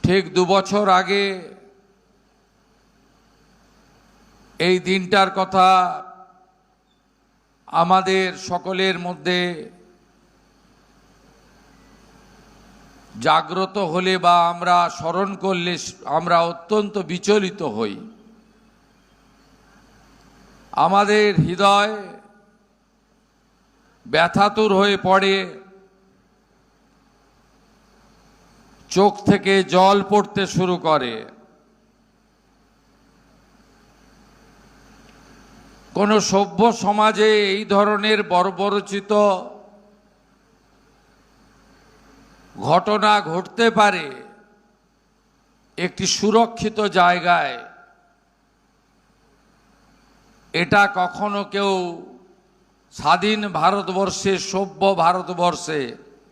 ঠিক 2 বছর আগে এই দিনটার কথা আমাদের সকলের মধ্যে জাগ্রত হলে বা আমরা স্মরণ করলে আমরা অত্যন্ত বিচলিত হই। আমাদের হৃদয় ব্যথাতুর হয়ে পড়ে, চোখ থেকে জল পড়তে শুরু করে। কোন সভ্য সমাজে এই ধরনের বর্বরোচিত ঘটনা ঘটতে পারে একটি সুরক্ষিত জায়গায়, এটা কখনো কেউ স্বাধীন ভারতবর্ষে, সভ্য ভারতবর্ষে